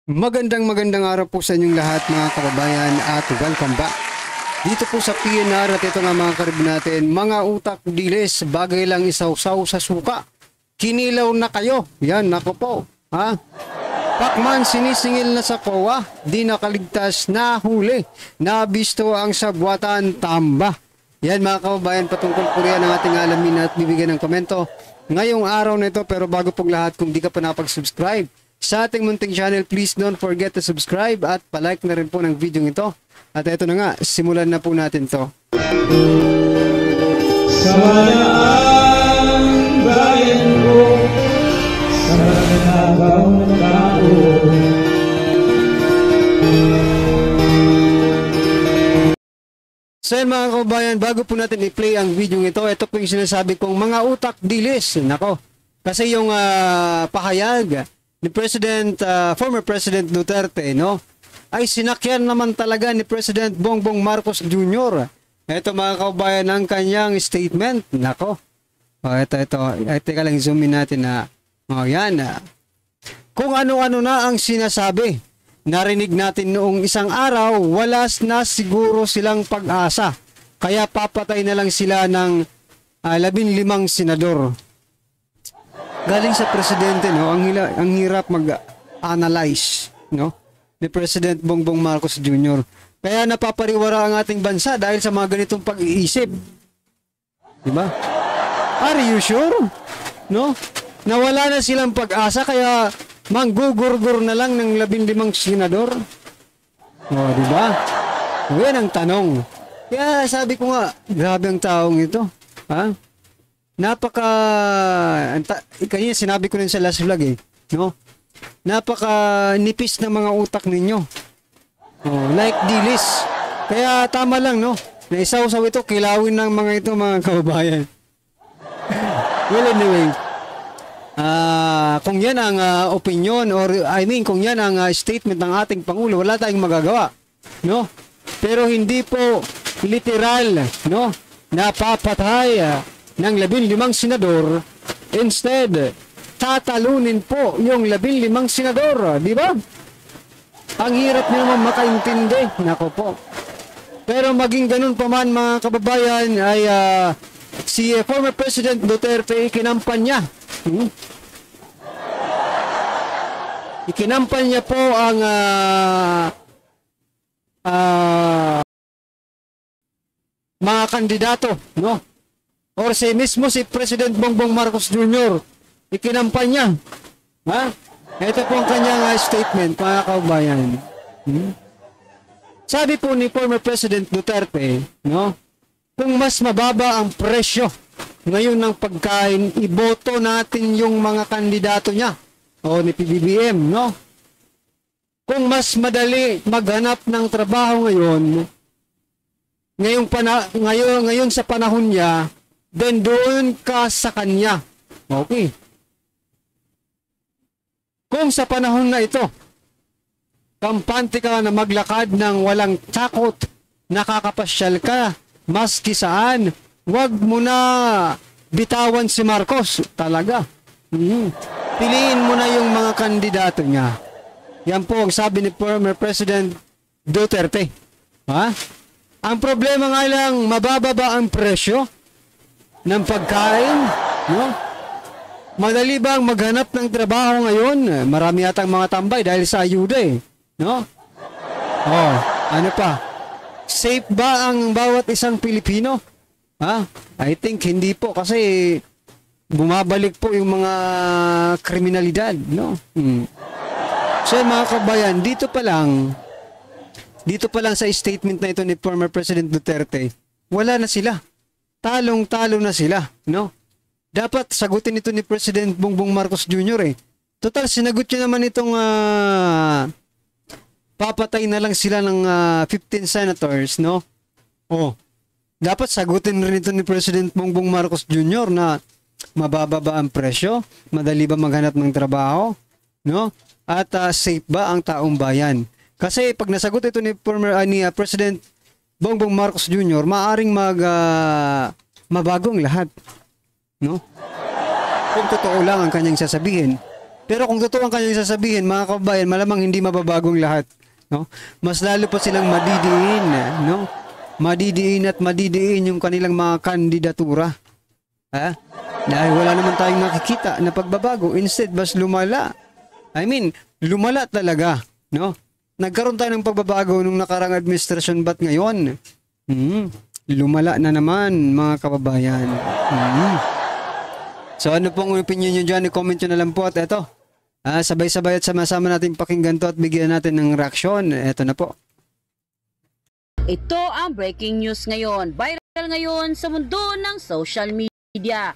Magandang araw po sa inyong lahat mga kababayan at welcome back. Dito po sa PNR at ito nga mga karib natin, mga utak dilis, bagay lang isawsaw sa suka. Kinilaw na kayo, yan nako po. Ha? Pakman sinisingil na sa COA, di nakaligtas, nahuli, nabisto ang sabwatan, tamba. Yan mga kababayan, patungkol po riyan ang ating alamin at bibigyan ng komento ngayong araw na ito. Pero bago po lahat, kung di ka pa napag-subscribe sa ating munting channel, please don't forget to subscribe at palike na rin po ng video ito. At ito na nga, simulan na po natin to. Samayaan bayan ko sa magnanakaw ng tao. So yan mga kababayan, bago po natin i-play ang video ito, ito po yung sinasabi kong mga utak dilis. Nako, kasi yung pahayag ni former President Duterte, no, ay sinakyan naman talaga ni President Bongbong Marcos Jr. Ito mga kababayan ang kanyang statement. Nako, ito. Ay, teka lang, zoom in natin na. Yan. Kung ano-ano na ang sinasabi. Narinig natin noong isang araw, wala na siguro silang pag-asa. Kaya papatay na lang sila ng 15 senador. Galing sa presidente, no, ang hirap mag-analyze, no, ni President Bongbong Marcos Jr. Kaya napapariwara ang ating bansa dahil sa mga ganitong pag-iisip. Diba? Are you sure? No? Nawala na silang pag-asa kaya manggugurgur na lang ng 15 senador. O, diba? Yan ang tanong. Kaya sabi ko nga, grabe ang taong ito. Ha? Kanya sinabi ko rin sa last vlog no? Napaka nipis ng mga utak ninyo. Oh, like dilis. Kaya tama lang, no? Naisawsaw ito, kilawin ng mga ito mga kababayan. Well, anyway, kung yan ang opinion or kung yan ang statement ng ating Pangulo, wala tayong magagawa, no? Pero hindi po literal, no? Napapatay ng 15 senador, instead tatalunin po yung 15 senador, di ba? Ang hirap niyo naman makaintindi. Nako po. Pero maging ganun pa man mga kababayan ay si former President Duterte ikinampanya. Ikinampanya po ang mga kandidato, no? Or mismo si President Bongbong Marcos Jr. ikinampanya. Ha? Ito po ang kanyang statement, mga kaubayan. Sabi po ni former President Duterte, no, kung mas mababa ang presyo ngayon ng pagkain, iboto natin yung mga kandidato niya o ni PBBM, no? Kung mas madali maghanap ng trabaho ngayon sa panahon niya, then doon ka sa kanya. Okay. Kung sa panahon na ito, kampante ka na maglakad ng walang takot, nakakapasyal ka, maski saan, wag mo na bitawan si Marcos. Talaga. Piliin mo na yung mga kandidato niya. Yan po ang sabi ni former President Duterte. Ha? Ang problema nga lang, mabababa ang presyo ng pagkain, no? Madali bang maghanap ng trabaho ngayon? Marami yatang mga tambay dahil sa ayuda, no? Oh, ano pa? Safe ba ang bawat isang Pilipino? Ha? I think hindi po kasi bumabalik po yung mga kriminalidad, no? So mga kabayan, dito pa lang sa statement na ito ni former President Duterte, wala na sila. Talong-talo na sila, no? Dapat sagutin ito ni President Bongbong Marcos Jr. Total, sinagot niya naman itong papatay na lang sila ng 15 senators, no? Oh, dapat sagutin rin ito ni President Bongbong Marcos Jr. na mababa ba ang presyo? Madali ba maghanap ng trabaho? No? At safe ba ang taong bayan? Kasi pag nasagot ito ni President Bongbong Marcos Jr., maaring mabagong lahat. No? Kung totoo lang ang kanyang sasabihin. Pero kung totoo ang kanyang sasabihin, mga kababayan, malamang hindi mababagong lahat, no? Mas lalo pa silang madidiin, no? Madidiin yung kanilang mga kandidatura. Ha? Dahil wala naman tayong nakikita na pagbabago, instead mas lumala. I mean, lumala talaga, no? Nagkaroon tayo ng pagbabago nung nakarang administrasyon, ba't ngayon? Lumala na naman, mga kababayan. So ano pong opinion nyo dyan? I-comment nyo na lang po. At eto, sabay-sabay at sama-sama natin pakinggan to at bigyan natin ng reaksyon. Eto na po. Ito ang breaking news ngayon. Viral ngayon sa mundo ng social media.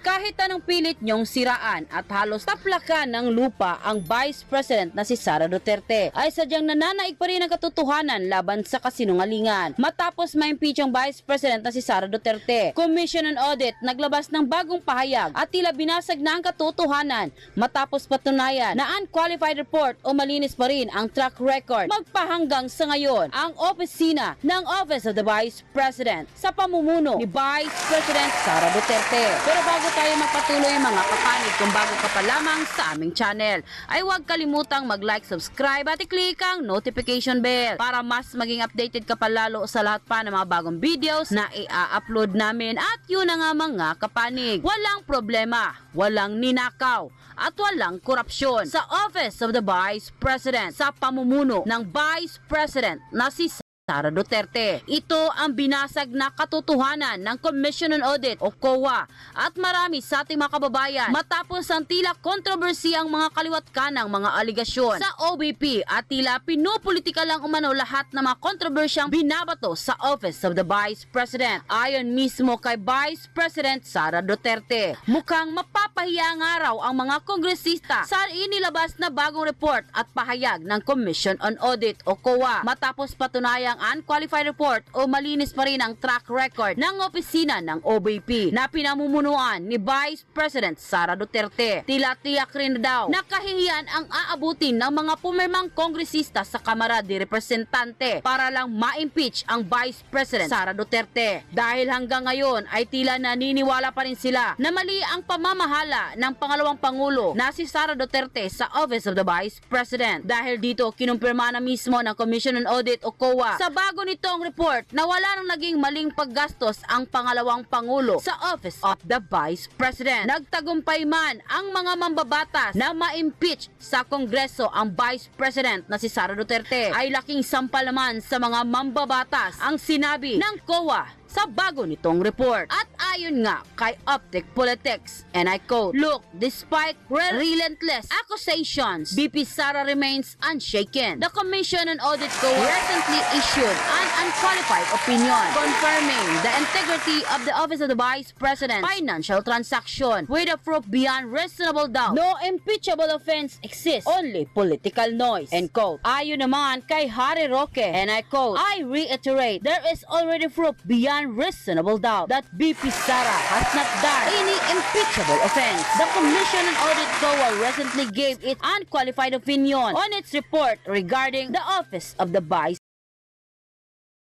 Kahit anong pilit nyong siraan at halos taplakan ng lupa ang Vice President na si Sara Duterte, ay sadyang nananaig pa rin ang katotohanan laban sa kasinungalingan. Matapos ma-impeach ang Vice President na si Sara Duterte, Commission on Audit naglabas ng bagong pahayag at tila binasag na ang katotohanan matapos patunayan na unqualified report o malinis pa rin ang track record. Magpahanggang sa ngayon ang opisina ng Office of the Vice President sa pamumuno ni Vice President Sara Duterte. Pero bago tayo magpatuloy mga kapanig, kung bago ka pa lamang sa aming channel, ay huwag kalimutang mag-like, subscribe at i-click ang notification bell para mas maging updated ka pa lalo sa lahat pa ng mga bagong videos na i-upload namin. At yun na nga mga kapanig, walang problema, walang ninakaw at walang korupsyon sa Office of the Vice President sa pamumuno ng Vice President na si Sara Duterte. Ito ang binasag na katotohanan ng Commission on Audit o COA at marami sa ating mga kababayan matapos ang tila kontrobersiyang mga kaliwat kanang mga aligasyon sa OVP at tila pinupolitika lang umano lahat ng mga kontrobersyang binabato sa Office of the Vice President. Ayon mismo kay Vice President Sara Duterte, mukhang mapapahiya nga raw ang mga kongresista sa inilabas na bagong report at pahayag ng Commission on Audit o COA matapos patunayang unqualified report o malinis pa rin ang track record ng opisina ng OVP na pinamumunuan ni Vice President Sara Duterte. Tila tiyak rin daw na kahihiyan ang aabutin ng mga pumirmang kongresista sa Kamara de Representante para lang ma-impeach ang Vice President Sara Duterte. Dahil hanggang ngayon ay tila naniniwala pa rin sila na mali ang pamamahala ng pangalawang Pangulo na si Sara Duterte sa Office of the Vice President. Dahil dito kinumpirma na mismo ng Commission on Audit o COA sa bago nitong report na wala nang naging maling paggastos ang pangalawang Pangulo sa Office of the Vice President. Nagtagumpay man ang mga mambabatas na ma-impeach sa Kongreso ang Vice President na si Sara Duterte, ay laking sampal naman sa mga mambabatas ang sinabi ng COA sa bago nitong report. At ayon nga kay Optic Politics, and I quote, "Look, despite relentless accusations, VP Sara remains unshaken. The Commission on Audit COA recently issued an unqualified opinion confirming the integrity of the Office of the Vice President's financial transaction with a proof beyond reasonable doubt. No impeachable offense exists, only political noise." End quote. Ayon naman kay Harry Roque, and I quote, "I reiterate, there is already proof beyond reasonable doubt that VP Sara has not done any impeachable offense. The Commission on Audit COA recently gave its unqualified opinion on its report regarding the Office of the Vice."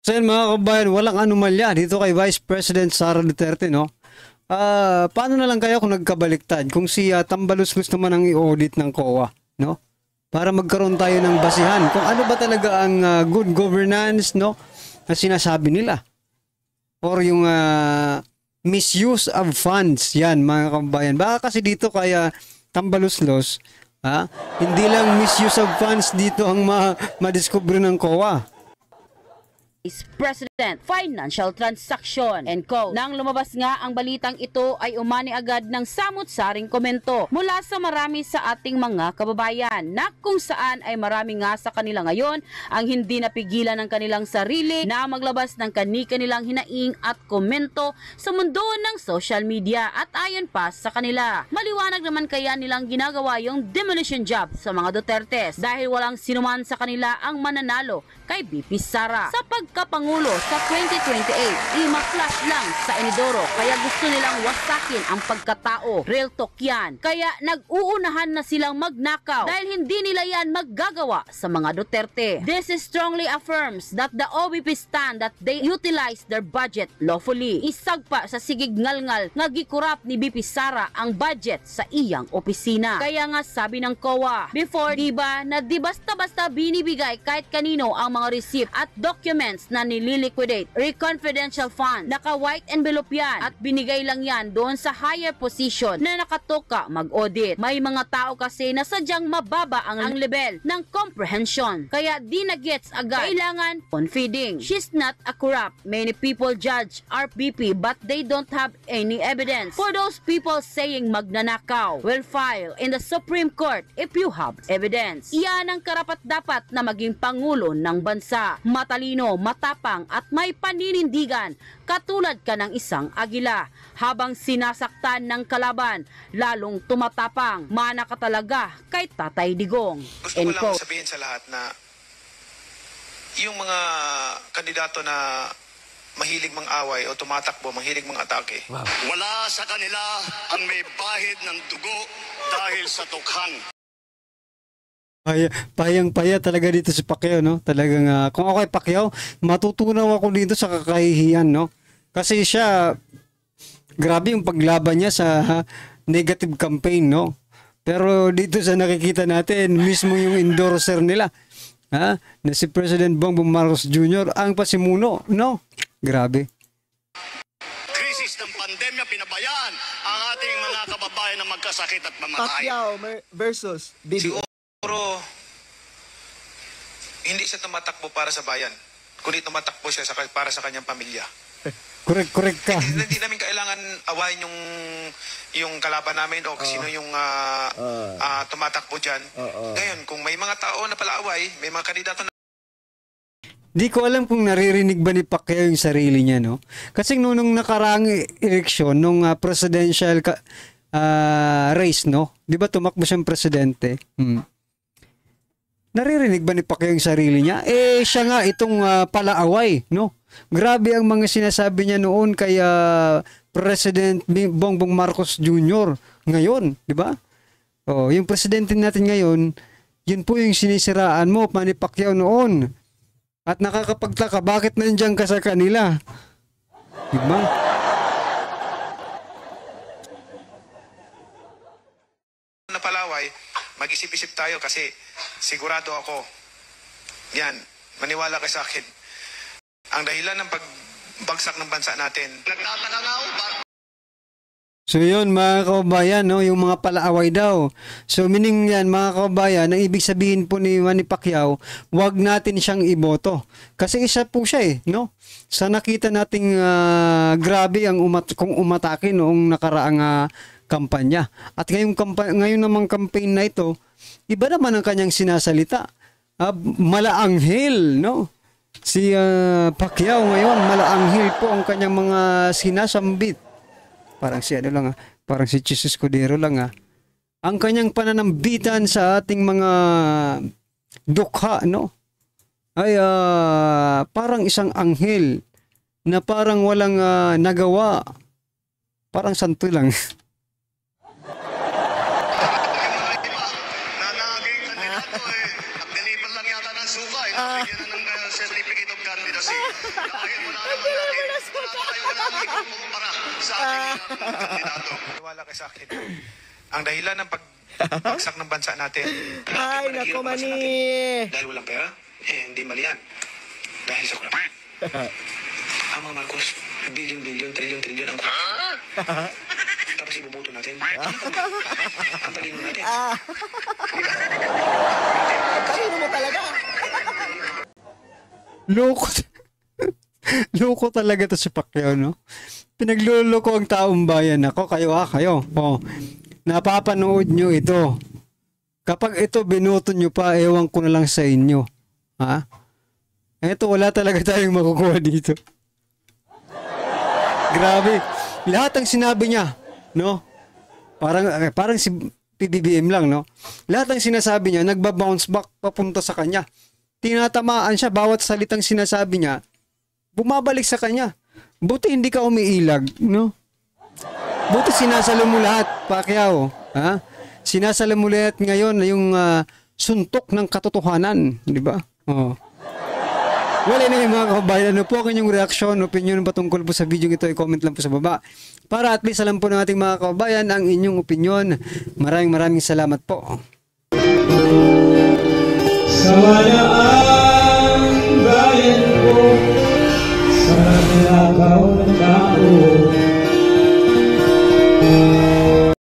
So yun mga kabayan, walang anomalya dito kay Vice President Sara Duterte, no? Paano na lang kaya kung nagkabaliktad? Kung si Tambaluslos naman ang i-audit ng COA, no? Para magkaroon tayo ng basihan kung ano ba talaga ang good governance, no? Na sinasabi nila. Or yung misuse of funds, yan mga kabayan. Baka kasi dito kaya Tambaluslos, hindi lang misuse of funds dito ang madiscover ng COA. Vice President financial transaction. End quote. Nang lumabas nga ang balitang ito ay umani agad ng samut-saring komento mula sa marami sa ating mga kababayan na kung saan ay marami nga sa kanila ngayon ang hindi napigilan ng kanilang sarili na maglabas ng kani-kanilang hinaing at komento sa mundo ng social media. At ayon pa sa kanila, maliwanag naman kaya nilang ginagawa yung demolition job sa mga Dutertes dahil walang sinuman sa kanila ang mananalo kay VP Sara sa pagkapangulo sa 2028. Ima-flash lang sa Inidoro kaya gusto nilang wasakin ang pagkatao. Real talk yan. Kaya nag-uunahan na silang magnakaw dahil hindi nila yan maggagawa sa mga Duterte. This strongly affirms that the OVP stand that they utilize their budget lawfully. Isagpa sa sigig ngalngal nga gikurap ni BP Sara ang budget sa iyang opisina. Kaya nga sabi ng COA, before diba na di basta-basta binibigay kahit kanino ang mga receipt at documents na nililiquidate. Confidential fund, naka-white envelope yan at binigay lang yan doon sa higher position na nakatoka mag-audit. May mga tao kasi na sadyang mababa ang level ng comprehension. Kaya di na gets agad. Kailangan confiding. She's not a corrupt. Many people judge RPP but they don't have any evidence. For those people saying magnanakaw, will file in the Supreme Court if you have evidence. Iyan ang karapat-dapat na maging pangulo ng bansa. Matalino, matapang at may paninindigan katulad ka ng isang agila. Habang sinasaktan ng kalaban, lalong tumatapang. Mana ka talaga kay Tatay Digong. Gusto ko lang sabihin sa lahat na yung mga kandidato na mahilig mang-away o tumatakbo, mahilig mang-atake. Wow. Wala sa kanila ang may bahid ng dugo dahil sa tukhang. Payang-paya talaga dito si Pacquiao, no? Talagang kung ako ay Pacquiao, matutunaw ako dito sa kakahihiyan, no? Kasi siya, grabe yung paglaban niya sa negative campaign, no? Pero dito sa nakikita natin, mismo yung endorser nila, na si President Bongbong Marcos Jr. ang pasimuno, no? Grabe. Krisis ng pandemya, pinabayaan ang ating mga kababayan na magkasakit at mamatay. Pacquiao versus BBM. Siguro, hindi siya tumatakbo para sa bayan, kundi tumatakbo siya para sa kanyang pamilya. Correct ka. Hindi namin kailangan awayin yung kalaban namin o sino yung tumatakbo dyan. Ngayon, kung may mga tao na palaaway, may mga kandidato na... Di ko alam kung naririnig ba ni Pacquiao yung sarili niya, no? Kasi nung nakaraang eleksyon, nung presidential race, no? Di ba tumakbo siyang presidente? Naririnig ba ni Pacquiao yung sarili niya? Siya nga itong palaaway, no? Grabe ang mga sinasabi niya noon kay President Bongbong Marcos Jr. ngayon, di ba? Yung presidente natin ngayon, yun po yung sinisiraan mo, Manny Pacquiao noon. At nakakapagtaka, bakit nandiyan ka sa kanila? Di ba? Na palaway, mag-isip-isip tayo kasi sigurado ako, yan, maniwala ka sa akin. Ang dahilan ng pagbagsak ng bansa natin. Nagtataka nga ako, So yun mga kababayan, no, yung mga palaaway daw. So meaning yan mga kababayan, ang ibig sabihin po ni Manny Pacquiao, wag natin siyang iboto. Kasi isa po siya no? Sa nakita nating grabe ang kung umatake noong nakaraang kampanya. At ngayon namang campaign na ito, iba naman ang kanyang sinasalita. Malaanghel, no? Si Pacquiao ngayon, malaanghel po ang kanyang mga sinasambit. Parang si parang si Chis Escudero lang Ang kanyang pananambitan sa ating mga dukha, no? Ay parang isang anghel na parang walang nagawa. Parang santo lang. nanaging kandidato nag-deliver lang yata ng suka nabigyan na ng certificate of candidacy. Dahil wala naman natin kumpara sa ating kandidato. Maniwala ka sa akin. Ang dahilan ng pagbagsak ng bansa natin. Ay, nako Manny. Dahil walang pera? Hindi mali yan. Dahil sa kurap. Ang mga Marcos, billion, trillion ang kurap. Tapos ibubuto natin. Ang talino natin. Ang talino mo talaga. Loko talaga to si Pacquiao, no? Pinagluloko ang taong bayan. Ako, kayo. Napapanood nyo ito. Kapag ito binoto nyo pa, ewan ko na lang sa inyo. Ito, wala talaga tayong makukuha dito. Grabe. Lahat ang sinabi niya, no? Parang si PBBM lang, no? Lahat ang sinasabi niya, nagba-bounce back papunta sa kanya. Tinatamaan siya, bawat salitang sinasabi niya, bumabalik sa kanya. Buti hindi ka umiilag, no? Buti sinasalo mo lahat, Pacquiao. Ha? Sinasalo mo lahat ngayon yung suntok ng katotohanan, di ba? Oh. Wala na yung mga kababayan. Ano po ang inyong reaksyon, opinion patungkol po sa video ito? I-comment lang po sa baba. Para at least alam po ng ating mga kababayan ang inyong opinion. Maraming salamat po. Sawaya ang bayan ko sa nakaw ng tao.